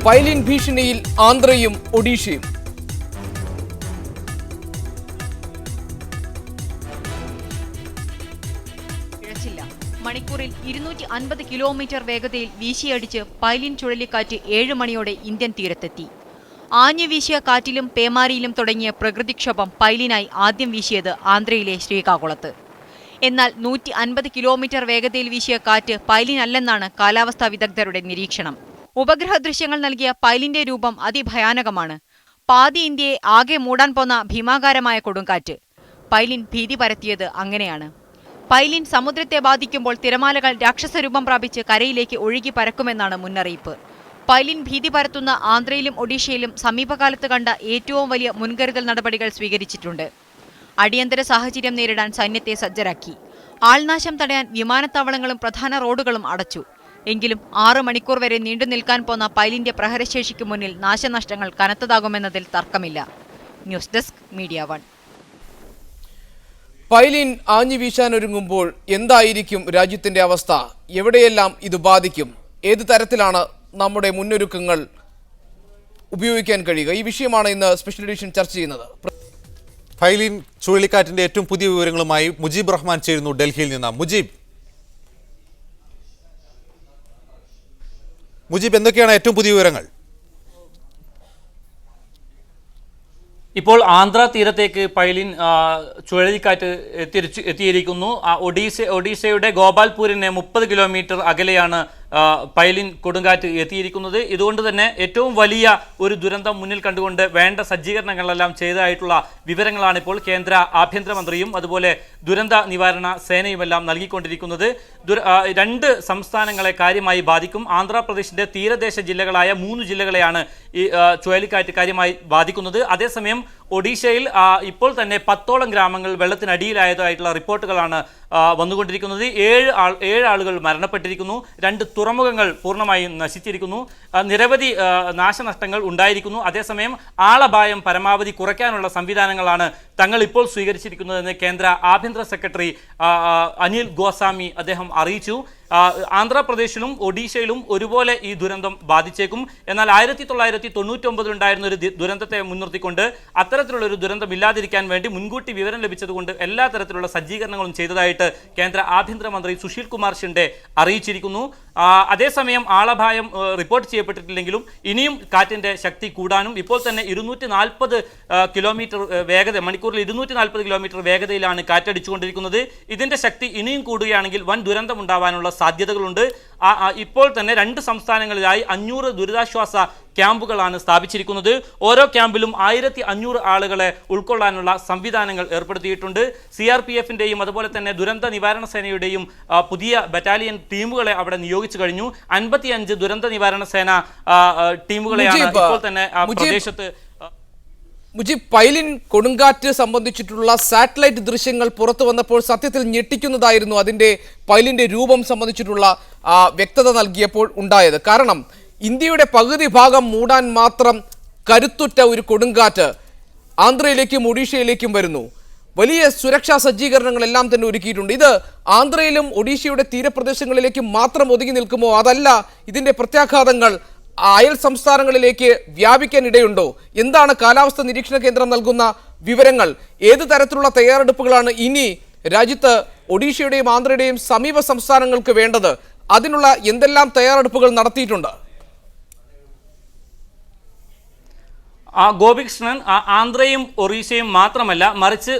പൈലിൻ ഭീഷണിയിൽ ആന്ധ്രയും ഒഡീഷയും. മണിക്കൂറിൽ 250 കിലോമീറ്റർ വേഗതയിൽ വീശിയടിച്ച് പൈലിൻ ചുഴലിക്കാറ്റ് 7 മണിയോടെ ഇന്ത്യൻ തീരത്തെത്തി. ആഞ്ഞു വീശിയ കാറ്റിലും പേമാരിയിലും തുടങ്ങിയ പ്രകൃതിക്ഷോഭം പൈലിനായി ആദ്യം വീശിയത് ആന്ധ്രയിലെ ശ്രീകാകുളത്ത്. എന്നാൽ 150 കിലോമീറ്റർ വേഗതയിൽ വീശിയ കാറ്റ് പൈലിൻ അല്ലെന്നാണ് കാലാവസ്ഥാ വിദഗ്ധരുടെ നിരീക്ഷണം. ഉപഗ്രഹ ദൃശ്യങ്ങൾ നൽകിയ പൈലിന്റെ രൂപം അതിഭയാനകമാണ്. പാതി ഇന്ത്യയെ ആകെ മൂടാൻ പോന്ന ഭീമാകാരമായ കൊടുങ്കാറ്റ്. പൈലിൻ ഭീതി പരത്തിയത് അങ്ങനെയാണ്. പൈലിൻ സമുദ്രത്തെ ബാധിക്കുമ്പോൾ തിരമാലകൾ രാക്ഷസരൂപം പ്രാപിച്ച് കരയിലേക്ക് ഒഴുകി പരക്കുമെന്നാണ് മുന്നറിയിപ്പ്. പൈലിൻ ഭീതി പരത്തുന്ന ആന്ധ്രയിലും ഒഡീഷയിലും സമീപകാലത്ത് കണ്ട ഏറ്റവും വലിയ മുൻകരുതൽ നടപടികൾ സ്വീകരിച്ചിട്ടുണ്ട്. അടിയന്തര സാഹചര്യം നേരിടാൻ സൈന്യത്തെ സജ്ജരാക്കി. ആൾനാശം തടയാൻ വിമാനത്താവളങ്ങളും പ്രധാന റോഡുകളും അടച്ചു. എങ്കിലും 6 മണിക്കൂർ വരെ നീണ്ടു നിൽക്കാൻ പോന്ന പൈലിന്റെ പ്രഹരശേഷിക്ക് മുന്നിൽ നാശനഷ്ടങ്ങൾ കനത്തതാകുമെന്നതിൽ തർക്കമില്ല. News desk media 1. പൈലിൻ ആഞ്ഞു വീശാനൊരുങ്ങുമ്പോൾ എന്തായിരിക്കും രാജ്യത്തിന്റെ അവസ്ഥ? എവിടെയെല്ലാം ഇത് ബാധിക്കും? ഏത് തരത്തിലാണ് നമ്മുടെ മുന്നൊരുക്കങ്ങൾ ഉപയോഗിക്കാൻ കഴിയുക? ഈ വിഷയമാണ് ഇന്ന് സ്പെഷ്യൽ എഡിഷൻ ചർച്ച ചെയ്യുന്നത്. പൈലിൻ ചുഴലിക്കാറ്റിന്റെ ഏറ്റവും പുതിയ വിവരങ്ങളുമായി മുജീബ് റഹ്മാൻ ചേരുന്നു ഡൽഹിയിൽ നിന്ന്. മുജീബ്, എന്തൊക്കെയാണ് ഏറ്റവും പുതിയ വിവരങ്ങൾ? ഇപ്പോൾ ആന്ധ്ര തീരത്തേക്ക് പൈലിൻ ചുഴലിക്കാറ്റ് എത്തിയിരിക്കുന്നു. ഒഡീഷയുടെ ഗോപാൽപൂരിന് 30 കിലോമീറ്റർ അകലെയാണ് പൈലിൻ കൊടുങ്കാറ്റ് എത്തിയിരിക്കുന്നത്. ഇതുകൊണ്ട് തന്നെ ഏറ്റവും വലിയ ഒരു ദുരന്തം മുന്നിൽ കണ്ടുകൊണ്ട് വേണ്ട സജ്ജീകരണങ്ങളെല്ലാം ചെയ്തതായിട്ടുള്ള വിവരങ്ങളാണ് ഇപ്പോൾ കേന്ദ്ര ആഭ്യന്തരമന്ത്രിയും അതുപോലെ ദുരന്ത നിവാരണ സേനയുമെല്ലാം നൽകിക്കൊണ്ടിരിക്കുന്നത്. 2 സംസ്ഥാനങ്ങളെ കാര്യമായി ബാധിക്കും. ആന്ധ്രാപ്രദേശിന്റെ തീരദേശ ജില്ലകളായ 3 ജില്ലകളെയാണ് ഈ ചുഴലിക്കാറ്റ് കാര്യമായി ബാധിക്കുന്നത്. അതേസമയം ഒഡീഷയിൽ ഇപ്പോൾ തന്നെ 10ഓളം ഗ്രാമങ്ങൾ വെള്ളത്തിനടിയിലായതായിട്ടുള്ള റിപ്പോർട്ടുകളാണ് വന്നുകൊണ്ടിരിക്കുന്നത്. 7 ആളുകൾ മരണപ്പെട്ടിരിക്കുന്നു. 2 തുറമുഖങ്ങൾ പൂർണ്ണമായും നശിച്ചിരിക്കുന്നു. നിരവധി നാശനഷ്ടങ്ങൾ ഉണ്ടായിരിക്കുന്നു. അതേസമയം ആളപായം പരമാവധി കുറയ്ക്കാനുള്ള സംവിധാനങ്ങളാണ് തങ്ങൾ ഇപ്പോൾ സ്വീകരിച്ചിരിക്കുന്നതെന്ന് കേന്ദ്ര ആഭ്യന്തര സെക്രട്ടറി അനിൽ ഗോസ്വാമി അദ്ദേഹം അറിയിച്ചു. ആന്ധ്രാപ്രദേശിലും ഒഡീഷയിലും ഒരുപോലെ ഈ ദുരന്തം ബാധിച്ചേക്കും. എന്നാൽ 1999 ഉണ്ടായിരുന്ന ഒരു ദുരന്തത്തെ മുൻനിർത്തിക്കൊണ്ട് അത്തരത്തിലുള്ള ഒരു ദുരന്തം ഇല്ലാതിരിക്കാൻ വേണ്ടി മുൻകൂട്ടി വിവരം ലഭിച്ചതുകൊണ്ട് എല്ലാ തരത്തിലുള്ള സജ്ജീകരണങ്ങളും ചെയ്തതായിട്ട് കേന്ദ്ര ആഭ്യന്തരമന്ത്രി സുശീൽ കുമാർ ഷിൻഡെ അറിയിച്ചിരിക്കുന്നു. അതേസമയം ആളപായം റിപ്പോർട്ട് ചെയ്യപ്പെട്ടിട്ടില്ലെങ്കിലും ഇനിയും കാറ്റിന്റെ ശക്തി കൂടാനും ഇപ്പോൾ തന്നെ 240 കിലോമീറ്റർ വേഗത, മണിക്കൂറിൽ 240 കിലോമീറ്റർ വേഗതയിലാണ് കാറ്റടിച്ചുകൊണ്ടിരിക്കുന്നത്. ഇതിന്റെ ശക്തി ഇനിയും കൂടുകയാണെങ്കിൽ വൻ ദുരന്തം ഉണ്ടാവാനുള്ള സാധ്യതകളുണ്ട്. ഇപ്പോൾ തന്നെ 2 സംസ്ഥാനങ്ങളിലായി 500 ദുരിതാശ്വാസ ക്യാമ്പുകളാണ് സ്ഥാപിച്ചിരിക്കുന്നത്. ഓരോ ക്യാമ്പിലും 1500 ആളുകളെ ഉൾക്കൊള്ളാനുള്ള സംവിധാനങ്ങൾ ഏർപ്പെടുത്തിയിട്ടുണ്ട്. CRPFന്റെയും അതുപോലെ തന്നെ ദുരന്ത നിവാരണ സേനയുടെയും പുതിയ ബറ്റാലിയൻ ടീമുകളെ അവിടെ നിയോഗിച്ചു കഴിഞ്ഞു. 55 ദുരന്ത നിവാരണ സേന ടീമുകളെയാണ് ഇപ്പോൾ തന്നെ പ്രദേശത്ത്. മുജീബ്, പൈലിൻ കൊടുങ്കാറ്റ് സംബന്ധിച്ചിട്ടുള്ള സാറ്റലൈറ്റ് ദൃശ്യങ്ങൾ പുറത്തു വന്നപ്പോൾ സത്യത്തിൽ ഞെട്ടിക്കുന്നതായിരുന്നു അതിൻ്റെ പൈലിൻ്റെ രൂപം സംബന്ധിച്ചിട്ടുള്ള വ്യക്തത നൽകിയപ്പോൾ ഉണ്ടായത്. കാരണം ഇന്ത്യയുടെ പകുതി ഭാഗം മൂടാൻ മാത്രം കരുത്തുറ്റ ഒരു കൊടുങ്കാറ്റ് ആന്ധ്രയിലേക്കും ഒഡീഷയിലേക്കും വരുന്നു. വലിയ സുരക്ഷാ സജ്ജീകരണങ്ങളെല്ലാം തന്നെ ഒരുക്കിയിട്ടുണ്ട്. ഇത് ആന്ധ്രയിലും ഒഡീഷയുടെ തീരപ്രദേശങ്ങളിലേക്കും മാത്രം ഒതുങ്ങി നിൽക്കുമോ? അതല്ല, ഇതിൻ്റെ പ്രത്യാഘാതങ്ങൾ അയൽ സംസ്ഥാനങ്ങളിലേക്ക് വ്യാപിക്കാൻ ഇടയുണ്ടോ? എന്താണ് കാലാവസ്ഥാ നിരീക്ഷണ കേന്ദ്രം നൽകുന്ന വിവരങ്ങൾ? ഏത് തരത്തിലുള്ള തയ്യാറെടുപ്പുകളാണ് ഇനി രാജ്യത്ത് ഒഡീഷയുടെയും ആന്ധ്രയുടെയും സമീപ സംസ്ഥാനങ്ങൾക്ക് വേണ്ടത്? അതിനുള്ള എന്തെല്ലാം തയ്യാറെടുപ്പുകൾ നടത്തിയിട്ടുണ്ട്? ഗോപികൃഷ്ണൻ, ആന്ധ്രയും ഒറീസയും മാത്രമല്ല മറിച്ച്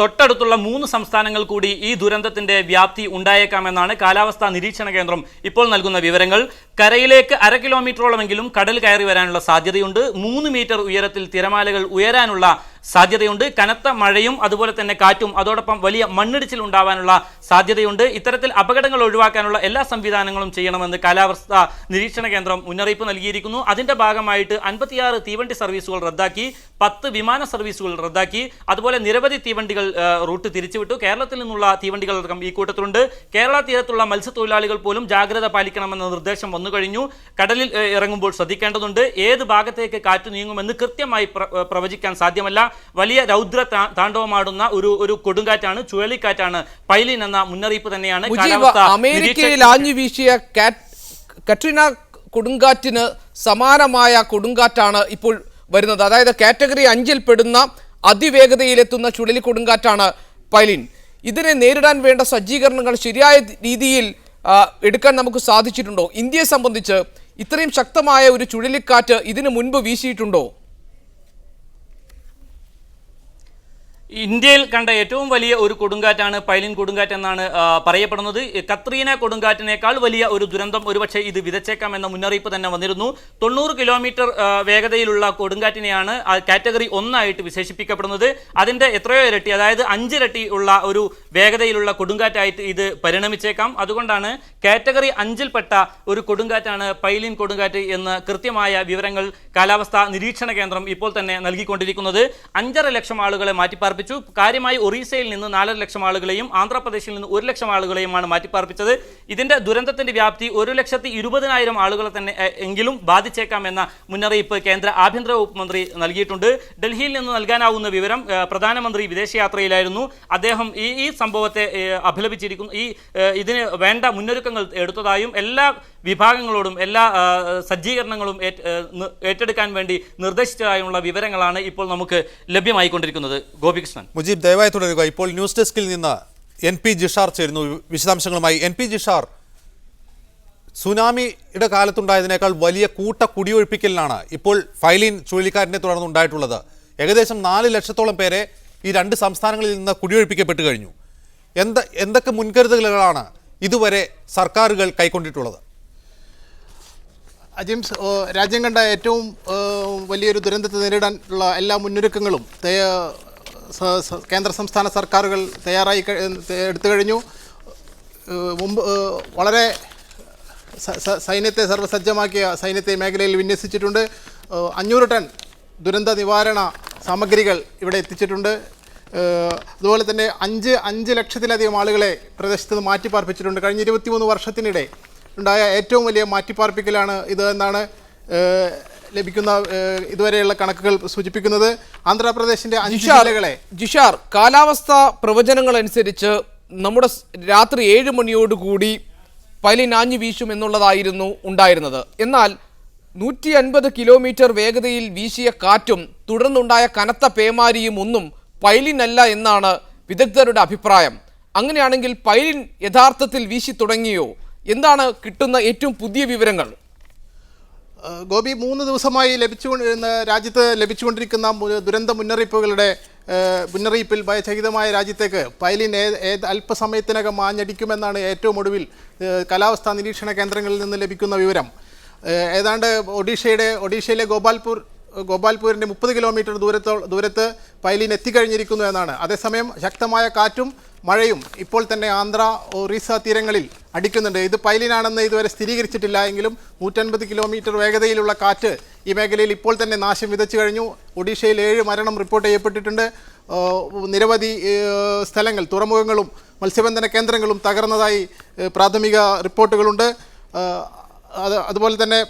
തൊട്ടടുത്തുള്ള 3 സംസ്ഥാനങ്ങൾ കൂടി ഈ ദുരന്തത്തിന്റെ വ്യാപ്തി ഉണ്ടായേക്കാമെന്നാണ് കാലാവസ്ഥാ നിരീക്ഷണ കേന്ദ്രം ഇപ്പോൾ നൽകുന്ന വിവരങ്ങൾ. കരയിലേക്ക് 1/2 കിലോമീറ്ററോളമെങ്കിലും കടൽ കയറി വരാനുള്ള സാധ്യതയുണ്ട്. 3 മീറ്റർ ഉയരത്തിൽ തിരമാലകൾ ഉയരാനുള്ള സാധ്യതയുണ്ട്. കനത്ത മഴയും അതുപോലെ തന്നെ കാറ്റും അതോടൊപ്പം വലിയ മണ്ണിടിച്ചിൽ ഉണ്ടാവാനുള്ള സാധ്യതയുണ്ട്. ഇത്തരത്തിൽ അപകടങ്ങൾ ഒഴിവാക്കാനുള്ള എല്ലാ സംവിധാനങ്ങളും ചെയ്യണമെന്ന് കാലാവസ്ഥാ നിരീക്ഷണ കേന്ദ്രം മുന്നറിയിപ്പ് നൽകിയിരിക്കുന്നു. അതിന്റെ ഭാഗമായിട്ട് 56 തീവണ്ടി സർവീസുകൾ റദ്ദാക്കി, 10 വിമാന സർവീസുകൾ റദ്ദാക്കി. അതുപോലെ നിരവധി തീവണ്ടികൾ റൂട്ട് തിരിച്ചുവിട്ടു. കേരളത്തിൽ നിന്നുള്ള തീവണ്ടികൾ ഈ കൂട്ടത്തിലുണ്ട്. കേരള തീരത്തുള്ള മത്സ്യത്തൊഴിലാളികൾ പോലും ജാഗ്രത പാലിക്കണമെന്ന നിർദ്ദേശം വന്നു കഴിഞ്ഞു. കടലിൽ ഇറങ്ങുമ്പോൾ ശ്രദ്ധിക്കേണ്ടതുണ്ട്. ഏത് ഭാഗത്തേക്ക് കാറ്റ് നീങ്ങുമെന്ന് കൃത്യമായി പ്രവചിക്കാൻ സാധ്യമല്ല. വലിയ രൗദ്ര താണ്ഡവമാടുന്ന ഒരു കൊടുങ്കാറ്റാണ്, ചുഴലിക്കാറ്റാണ് പൈലിൻ എന്ന മുന്നറിയിപ്പ് തന്നെയാണ് അമേരിക്കയിൽ ആഞ്ഞു വീശിയ കട്രീന കൊടുങ്കാറ്റിന് സമാനമായ കൊടുങ്കാറ്റാണ് ഇപ്പോൾ വരുന്നത്. അതായത് കാറ്റഗറി 5-ൽ പെടുന്ന അതിവേഗതയിലെത്തുന്ന ചുഴലിക്കൊടുങ്കാറ്റാണ് പൈലിൻ. ഇതിനെ നേരിടാൻ വേണ്ട സജ്ജീകരണങ്ങൾ ശരിയായ രീതിയിൽ എടുക്കാൻ നമുക്ക് സാധിച്ചിട്ടുണ്ടോ? ഇന്ത്യയെ സംബന്ധിച്ച് ഇത്രയും ശക്തമായ ഒരു ചുഴലിക്കാറ്റ് ഇതിനു മുൻപ് വീശിയിട്ടുണ്ടോ? ഇന്ത്യയിൽ കണ്ട ഏറ്റവും വലിയ ഒരു കൊടുങ്കാറ്റാണ് പൈലിൻ കൊടുങ്കാറ്റ് എന്നാണ് പറയപ്പെടുന്നത്. കത്രീന കൊടുങ്കാറ്റിനേക്കാൾ വലിയ ഒരു ദുരന്തം ഒരുപക്ഷെ ഇത് വിതച്ചേക്കാം എന്ന മുന്നറിയിപ്പ് തന്നെ വന്നിരുന്നു. 90 കിലോമീറ്റർ വേഗതയിലുള്ള കൊടുങ്കാറ്റിനെയാണ് കാറ്റഗറി 1 ആയിട്ട് വിശേഷിപ്പിക്കപ്പെടുന്നത്. അതിൻ്റെ എത്രയോ ഇരട്ടി, അതായത് 5 ഇരട്ടി ഉള്ള ഒരു വേഗതയിലുള്ള കൊടുങ്കാറ്റായിട്ട് ഇത് പരിണമിച്ചേക്കാം. അതുകൊണ്ടാണ് കാറ്റഗറി 5-ൽപ്പെട്ട ഒരു കൊടുങ്കാറ്റാണ് പൈലിൻ കൊടുങ്കാറ്റ് എന്ന് കൃത്യമായ വിവരങ്ങൾ കാലാവസ്ഥാ നിരീക്ഷണ കേന്ദ്രം ഇപ്പോൾ തന്നെ നൽകിക്കൊണ്ടിരിക്കുന്നത്. 5.5 ലക്ഷം ആളുകളെ മാറ്റിപ്പാർപ്പിച്ചു. കാര്യമായി ഒറീസയിൽ നിന്ന് 4.5 ലക്ഷം ആളുകളെയും ആന്ധ്രാപ്രദേശിൽ നിന്ന് 1 ലക്ഷം ആളുകളെയുമാണ് മാറ്റിപ്പാർപ്പിച്ചത്. ഇതിന്റെ ദുരന്തത്തിന്റെ വ്യാപ്തി 1,20,000 ആളുകളെ തന്നെ എങ്കിലും ബാധിച്ചേക്കാം എന്ന മുന്നറിയിപ്പ് കേന്ദ്ര ആഭ്യന്തര വകുപ്പ് മന്ത്രി നൽകിയിട്ടുണ്ട്. ഡൽഹിയിൽ നിന്ന് നൽകാനാവുന്ന വിവരം, പ്രധാനമന്ത്രി വിദേശയാത്രയിലായിരുന്നു. അദ്ദേഹം ഈ സംഭവത്തെ അപലപിച്ചിരിക്കുന്നു. ഇതിന് വേണ്ട മുന്നൊരുക്കങ്ങൾ എടുത്തതായും എല്ലാ വിഭാഗങ്ങളോടും എല്ലാ സജ്ജീകരണങ്ങളും ഏറ്റെടുക്കാൻ വേണ്ടി നിർദ്ദേശിച്ചതായുള്ള വിവരങ്ങളാണ് ഇപ്പോൾ നമുക്ക് ലഭ്യമായിക്കൊണ്ടിരിക്കുന്നത്. ഗോപികൃഷ്ണൻ. മുജീബ്, ദയവായി തുടരുക. ഇപ്പോൾ ന്യൂസ് ഡെസ്കിൽ നിന്ന് NP ജിഷാർ ചേരുന്നു വിശദാംശങ്ങളുമായി. NP ജിഷാർ, സുനാമിയുടെ കാലത്തുണ്ടായതിനേക്കാൾ വലിയ കുടിയൊഴിപ്പിക്കലിനാണ് ഇപ്പോൾ ഫൈലിൻ ചുഴലിക്കാറ്റിനെ തുടർന്നുണ്ടായിട്ടുള്ളത്. ഏകദേശം 4 ലക്ഷത്തോളം പേരെ ഈ 2 സംസ്ഥാനങ്ങളിൽ നിന്ന് കുടിയൊഴിപ്പിക്കപ്പെട്ട് കഴിഞ്ഞു. എന്തൊക്കെ മുൻകരുതലുകളാണ് ഇതുവരെ സർക്കാരുകൾ കൈക്കൊണ്ടിട്ടുള്ളത്? അജിംസ്, രാജ്യം കണ്ട ഏറ്റവും വലിയൊരു ദുരന്തത്തെ നേരിടാനുള്ള എല്ലാ മുന്നൊരുക്കങ്ങളും കേന്ദ്ര സംസ്ഥാന സർക്കാരുകൾ തയ്യാറായി എടുത്തു കഴിഞ്ഞു. മുമ്പ് വളരെ സൈന്യത്തെ സർവ്വസജ്ജമാക്കിയ സൈന്യത്തെ മേഖലയിൽ വിന്യസിച്ചിട്ടുണ്ട്. 500 ടൺ ദുരന്ത നിവാരണ സാമഗ്രികൾ ഇവിടെ എത്തിച്ചിട്ടുണ്ട്. അതുപോലെ തന്നെ 5 ലക്ഷത്തിലധികം ആളുകളെ പ്രദേശത്ത് നിന്ന് മാറ്റിപ്പാർപ്പിച്ചിട്ടുണ്ട്. കഴിഞ്ഞ 23 വർഷത്തിനിടെ ഉണ്ടായ ഏറ്റവും വലിയ മാറ്റിപ്പാർപ്പിക്കലാണ് ഇത് എന്നാണ് ലഭിക്കുന്ന ഇതുവരെയുള്ള കണക്കുകൾ സൂചിപ്പിക്കുന്നത്. ആന്ധ്രാപ്രദേശിന്റെ 5 ജില്ലകളെ ജിഷാർ, കാലാവസ്ഥാ പ്രവചനങ്ങൾ അനുസരിച്ച് നമ്മുടെ രാത്രി 7 മണിയോടുകൂടി പൈലിൻ ആഞ്ഞു വീശും എന്നുള്ളതായിരുന്നു ഉണ്ടായിരുന്നത്. എന്നാൽ 150 കിലോമീറ്റർ വേഗതയിൽ വീശിയ കാറ്റും തുടർന്നുണ്ടായ കനത്ത പേമാരിയും ഒന്നും പൈലിനല്ല എന്നാണ് വിദഗ്ധരുടെ അഭിപ്രായം. അങ്ങനെയാണെങ്കിൽ പൈലിൻ യഥാർത്ഥത്തിൽ വീശി തുടങ്ങിയോ? എന്താണ് കിട്ടുന്ന ഏറ്റവും പുതിയ വിവരങ്ങൾ? ഗോപി, 3 ദിവസമായി രാജ്യത്ത് ലഭിച്ചുകൊണ്ടിരിക്കുന്ന ദുരന്ത മുന്നറിയിപ്പിൽ ഭയചകിതമായ രാജ്യത്തേക്ക് പൈലിൻ അല്പസമയത്തിനകം മാഞ്ഞടിക്കുമെന്നാണ് ഏറ്റവും ഒടുവിൽ കാലാവസ്ഥാ നിരീക്ഷണ കേന്ദ്രങ്ങളിൽ നിന്ന് ലഭിക്കുന്ന വിവരം. ഏതാണ്ട് ഒഡീഷയിലെ ഗോപാൽപൂരിൻ്റെ 30 കിലോമീറ്റർ ദൂരത്ത് പൈലിൻ എത്തിക്കഴിഞ്ഞിരിക്കുന്നു എന്നാണ്. അതേസമയം ശക്തമായ കാറ്റും മഴയും ഇപ്പോൾ തന്നെ ആന്ധ്ര ഒറീസ തീരങ്ങളിൽ അടിക്കുന്നുണ്ട്. ഇത് പൈലിനാണെന്ന് ഇതുവരെ സ്ഥിരീകരിച്ചിട്ടില്ല എങ്കിലും 150 കിലോമീറ്റർ വേഗതയിലുള്ള കാറ്റ് ഈ മേഖലയിൽ ഇപ്പോൾ തന്നെ നാശം വിതച്ചു കഴിഞ്ഞു. ഒഡീഷയിൽ 7 മരണം റിപ്പോർട്ട് ചെയ്യപ്പെട്ടിട്ടുണ്ട്. നിരവധി സ്ഥലങ്ങൾ, തുറമുഖങ്ങളും മത്സ്യബന്ധന കേന്ദ്രങ്ങളും തകർന്നതായി പ്രാഥമിക റിപ്പോർട്ടുകളുണ്ട്. അതുപോലെ തന്നെ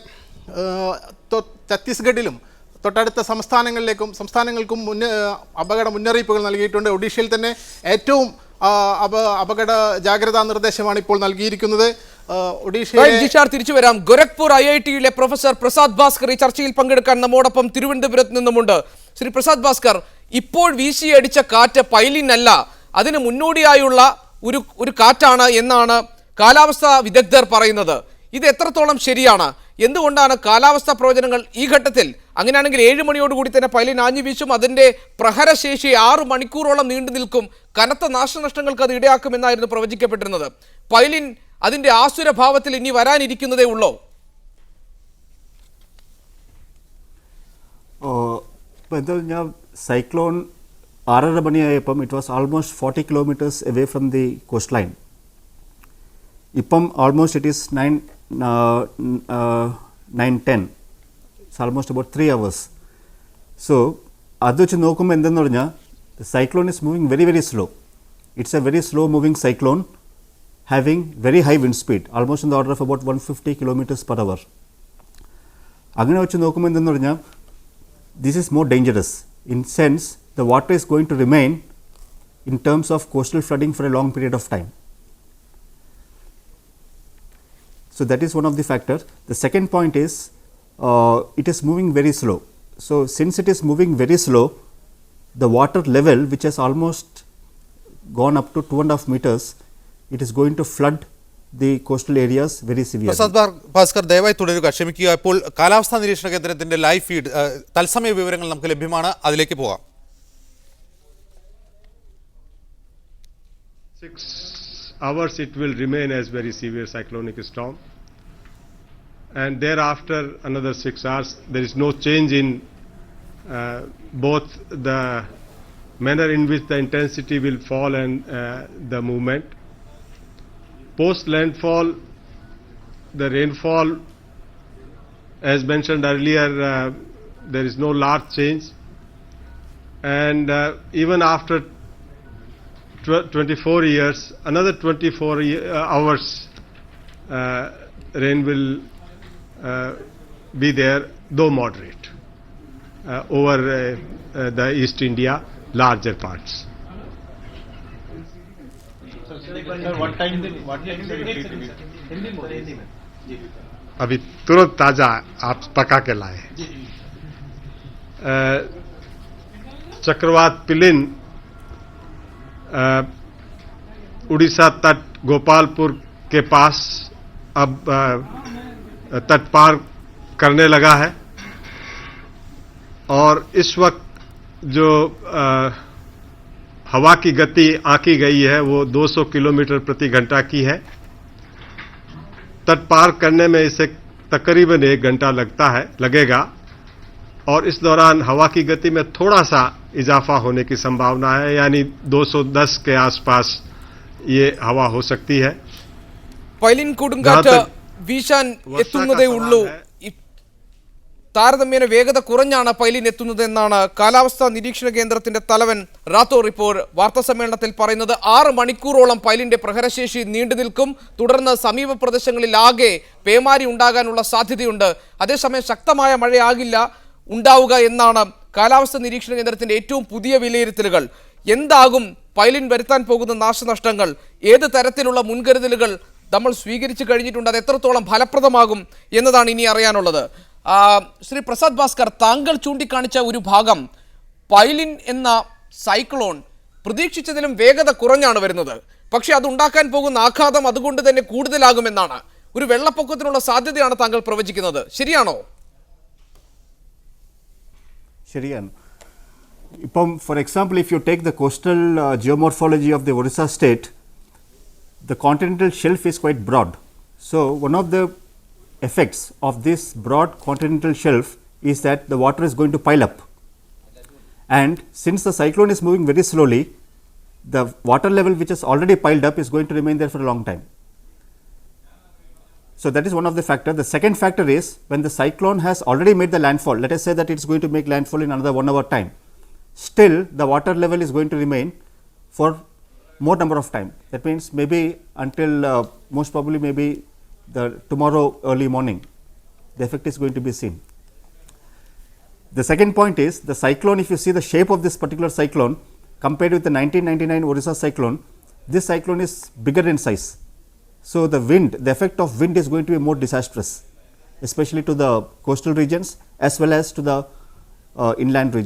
ഛത്തീസ്ഗഡിലും തൊട്ടടുത്ത സംസ്ഥാനങ്ങൾക്കും അപകട മുന്നറിയിപ്പുകൾ നൽകിയിട്ടുണ്ട്. ഒഡീഷയിൽ തന്നെ ഏറ്റവും അപകട ജാഗ്രതാ നിർദ്ദേശമാണ് ഇപ്പോൾ നൽകിയിരിക്കുന്നത്. ജിഷാർ, തിരിച്ചു വരാം. ഗോരഖ്പൂർ IIT-യിലെ പ്രൊഫസർ പ്രസാദ് ഭാസ്കർ ഈ ചർച്ചയിൽ പങ്കെടുക്കാൻ നമ്മോടൊപ്പം തിരുവനന്തപുരത്ത് നിന്നുമുണ്ട്. ശ്രീ പ്രസാദ് ഭാസ്കർ, ഇപ്പോൾ വീശിയടിച്ച കാറ്റ് പൈലിനല്ല, അതിന് മുന്നോടിയായുള്ള ഒരു കാറ്റാണ് എന്നാണ് കാലാവസ്ഥാ വിദഗ്ധർ പറയുന്നത്. ഇത് എത്രത്തോളം ശരിയാണ്? എന്തുകൊണ്ടാണ് കാലാവസ്ഥാ പ്രവചനങ്ങൾ ഈ ഘട്ടത്തിൽ, അങ്ങനെയാണെങ്കിൽ 7 മണിയോടുകൂടി തന്നെ പൈലിൻ ആഞ്ഞു വീശും, അതിൻ്റെ പ്രഹരശേഷി 6 മണിക്കൂറോളം നീണ്ടു നിൽക്കും, കനത്ത നാശനഷ്ടങ്ങൾക്ക് അത് ഇടയാക്കുമെന്നായിരുന്നു പ്രവചിക്കപ്പെട്ടിരുന്നത്. പൈലിൻ അതിൻ്റെ ആസുരഭാവത്തിൽ ഇനി വരാനിരിക്കുന്നതേ ഉള്ളോ? എന്താ ഞാൻ സൈക്ലോൺ 6:30 മണിയായപ്പം it was almost 40 kilometres away from the coast line. ഇപ്പം almost it is 9:10. It's almost about 3 hours. So അത് വെച്ച് നോക്കുമ്പോൾ എന്തെന്ന് പറഞ്ഞാൽ cyclone is moving very very slow. It's a very slow moving cyclone having very high wind speed, almost in the order of about 150 kilometres per hour. അങ്ങനെ വെച്ച് നോക്കുമ്പോൾ എന്തെന്ന് പറഞ്ഞാൽ this is more dangerous in sense the water is going to remain in terms of coastal flooding for a long period of time. So that is one of the factors. The second point is it is moving very slow. So since it is moving very slow, the water level, which has almost gone up to 2.5 meters, it is going to flood the coastal areas very severely. Prasad Bhaskar ദയവായി തുടരുക, ക്ഷമിക്കുക. ഇപ്പോൾ കാലാവസ്ഥാ നിരീക്ഷണ കേന്ദ്രത്തിന്റെ live feed തത്സമയ വിവരങ്ങൾ നമുക്ക് ലഭ്യമാണ്, അതിലേക്ക് പോകാം. 6 hours it will remain as very severe cyclonic storm, and thereafter another 6 hours there is no change in both the manner in which the intensity will fall and the movement. Post landfall, the rainfall, as mentioned earlier, there is no large change, and even after 24 years, another 24 hours rain will be there, though moderate, over the East India larger parts. अभी तुरंत ताजा आप पका के लाए. चक्रवात पिलिन उड़ीसा तट गोपालपुर के पास अब तट पार करने लगा है, और इस वक्त जो हवा की गति आंकी गई है वो 200 किलोमीटर प्रति घंटा की है. तट पार करने में इसे तकरीबन 1 घंटा लगेगा, और इस दौरान हवा की गति में थोड़ा सा इजाफा होने की संभावना है, यानी 210 के आसपास ये हवा हो सकती है. പൈലിൻ കൊടുങ്കാറ്റ് വീശാൻ എത്തുന്നതേ ഉള്ളൂ. താരതമ്യേന വേഗത കുറഞ്ഞാണ് പൈലിൻ എത്തുന്നത് എന്നാണ് കാലാവസ്ഥാ നിരീക്ഷണ കേന്ദ്രത്തിന്റെ തലവൻ റാത്തോർ ഇപ്പോൾ വാർത്താ സമ്മേളനത്തിൽ പറയുന്നത്. 6 മണിക്കൂറോളം പൈലിന്റെ പ്രഹരശേഷി നീണ്ടു നിൽക്കും. തുടർന്ന് സമീപ പ്രദേശങ്ങളിലാകെ പേമാരി ഉണ്ടാകാനുള്ള സാധ്യതയുണ്ട്. അതേസമയം ശക്തമായ മഴയാകില്ല ഉണ്ടാവുക എന്നാണ് കാലാവസ്ഥാ നിരീക്ഷണ കേന്ദ്രത്തിന്റെ ഏറ്റവും പുതിയ വിലയിരുത്തലുകൾ. എന്താകും പൈലിൻ വരുത്താൻ പോകുന്ന നാശനഷ്ടങ്ങൾ? ഏത് തരത്തിലുള്ള മുൻകരുതലുകൾ നമ്മൾ സ്വീകരിച്ചു കഴിഞ്ഞിട്ടുണ്ട്? അത് എത്രത്തോളം ഫലപ്രദമാകും എന്നതാണ് ഇനി അറിയാനുള്ളത്. ശ്രീ പ്രസാദ് ഭാസ്കർ, താങ്കൾ ചൂണ്ടിക്കാണിച്ച ഒരു ഭാഗം, പൈലിൻ എന്ന സൈക്ലോൺ പ്രതീക്ഷിച്ചതിലും വേഗത കുറഞ്ഞാണ് വരുന്നത്. പക്ഷെ അതുണ്ടാക്കാൻ പോകുന്ന ആഘാതം അതുകൊണ്ട് തന്നെ കൂടുതലാകുമെന്നാണ്. ഒരു വെള്ളപ്പൊക്കത്തിനുള്ള സാധ്യതയാണ് താങ്കൾ പ്രവചിക്കുന്നത്, ശരിയാണോ? ശരിയാണ്. ഇപ്പം for example, if you take the coastal geomorphology of the Orissa state, the continental shelf is quite broad. So one of the effects of this broad continental shelf is that the water is going to pile up, and since the cyclone is moving very slowly, the water level which is already piled up is going to remain there for a long time. So that is one of the factors. The second factor is when the cyclone has already made the landfall, let us say that it is going to make landfall in another 1 hour time, still the water level is going to remain for more number of time. That means maybe until most probably maybe the tomorrow early morning, the effect is going to be seen. The second point is the cyclone, if you see the shape of this particular cyclone compared with the 1999 Orissa cyclone, this cyclone is bigger in size. So the wind, the effect of wind is going to be more disastrous, especially to the coastal regions as well as to the inland regions.